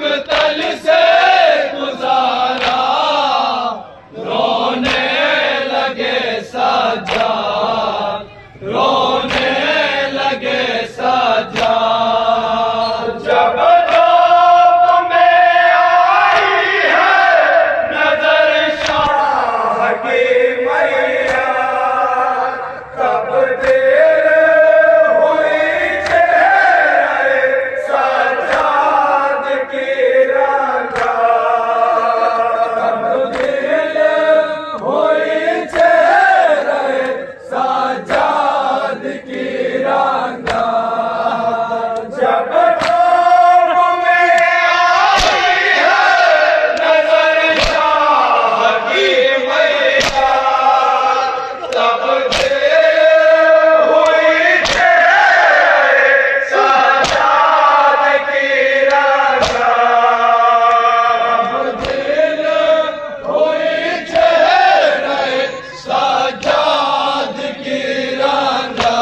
मकतल से गुजारा, रोने लगे सज्जाद, रोने लगे सज्जाद। जब धूप में आई है नजर शाह की मैया, तब देर हुई चेहरे सज्जाद की रंगा, तब देर हुई चेहरे सज्जाद की रंगा। जब धूप में आई है नजर शाह की मैया, तब देर हुई चेहरे सज्जाद की रंगा, तब देर हुई चेहरे सज्जाद की रंगा।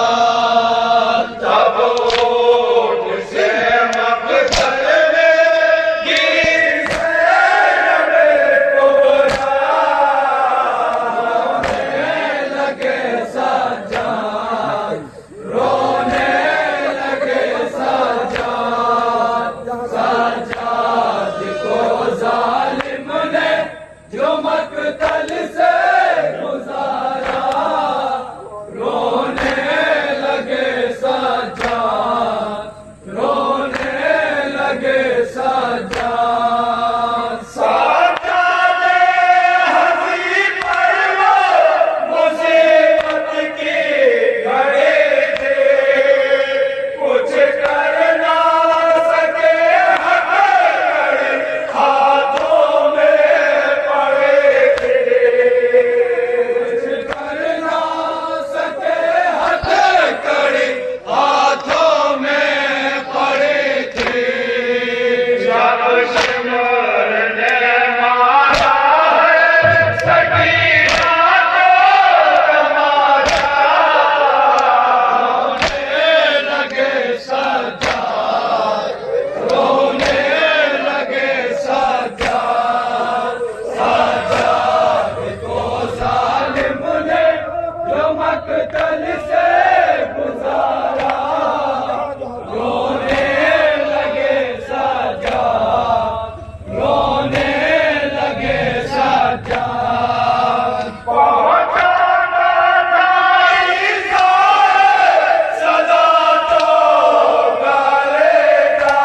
तब ऊँट से मकतल में गिर ज़ैनब कुबरा, रोने लगे सज्जाद, रोने लगे सज्जाद। सज्जाद को जालिम ने जो मकतल से गुजारा, रोने लगे सज्जाद, रोने लगे सज्जाद। सज्जाद हंसी पर वो मुसीबत की घड़ी थे, कुछ कर ना सके हथकड़ी हाथों में पड़े थे, कुछ कर ना सके हथकड़ी हाथों में पड़े थे। जब सिमर ने मारा है सकीना को तमाचा, रोने लगे सज्जाद, रोने लगे सज्जाद। सज्जाद को जालिम ने जो मकतल से गुजारा, रोने लगे सज्जाद, रोने लगे सज्जाद। पहुंचाना था ईसा सदा तो गलेगा,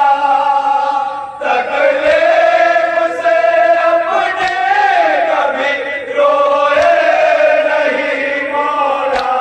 तकलीफ से अपने कभी रोए नहीं मौला,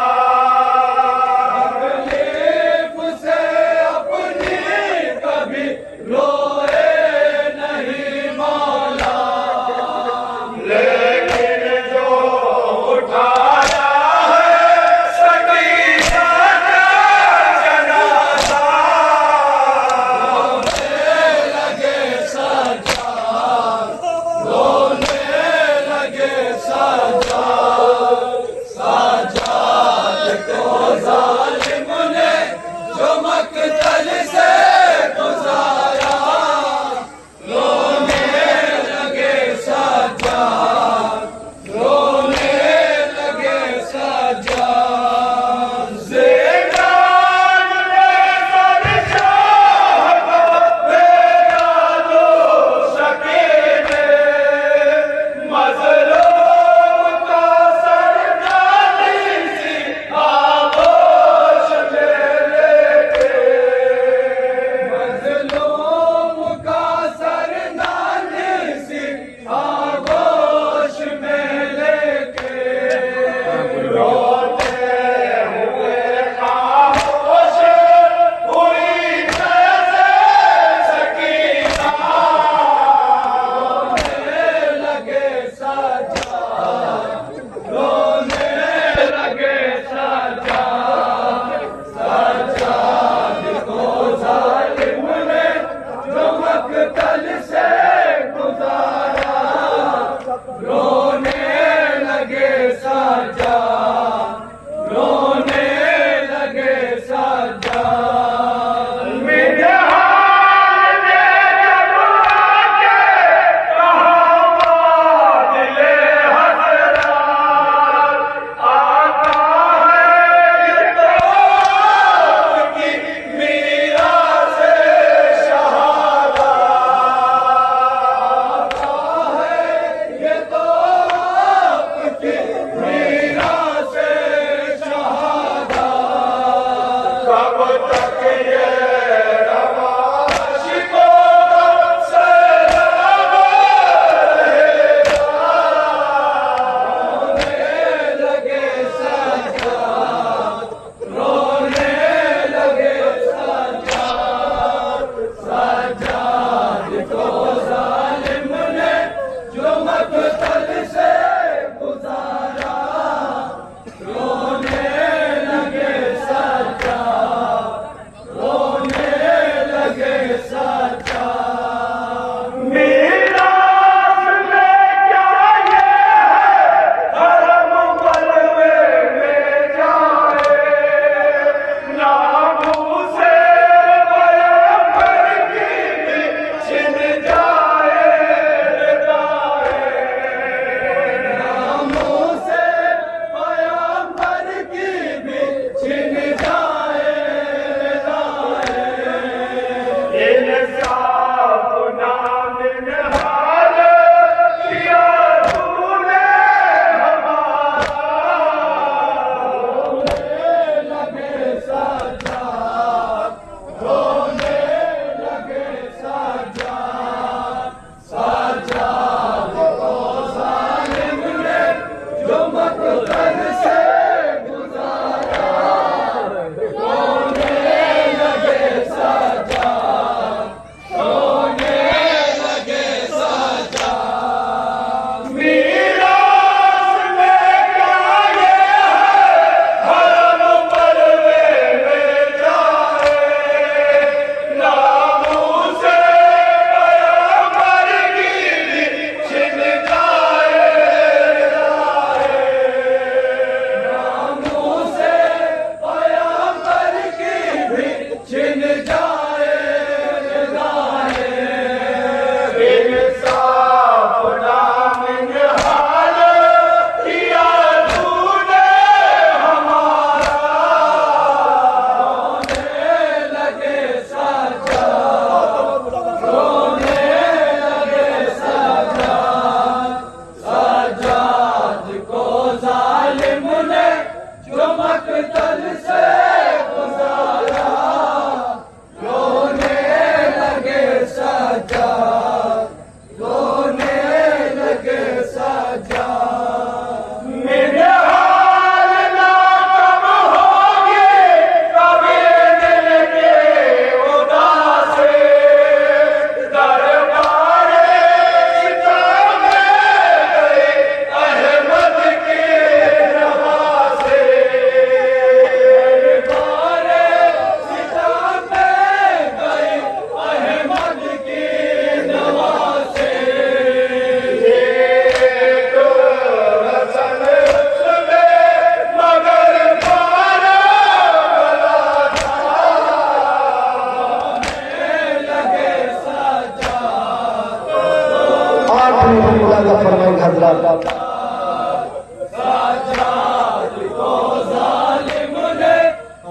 सजाद को जालिम ने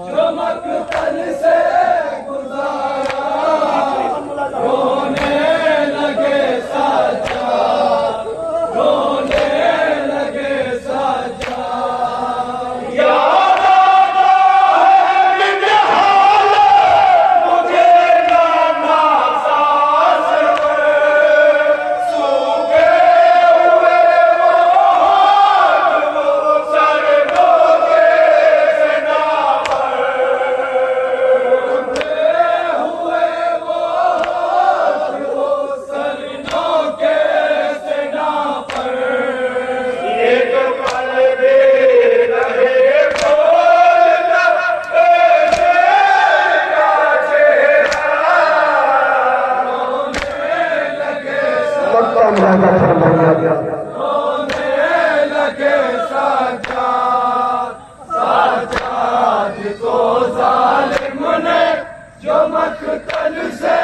जो मकतल से गुजारा, रोने लगे सजाद, रोने लगे सजाद। याद आता है निहाल मुझे नाना सास पर, सूखे हुए वो हाथ वो सर धोके सेना पर, सूखे हुए वो हाथ वो सर धोके सेना पर। एक पल भी रहे खोल कर तेरा चेहरा, रोने लगे रोने लगे सजाद, सजाद को जालिम ने जो मकतल से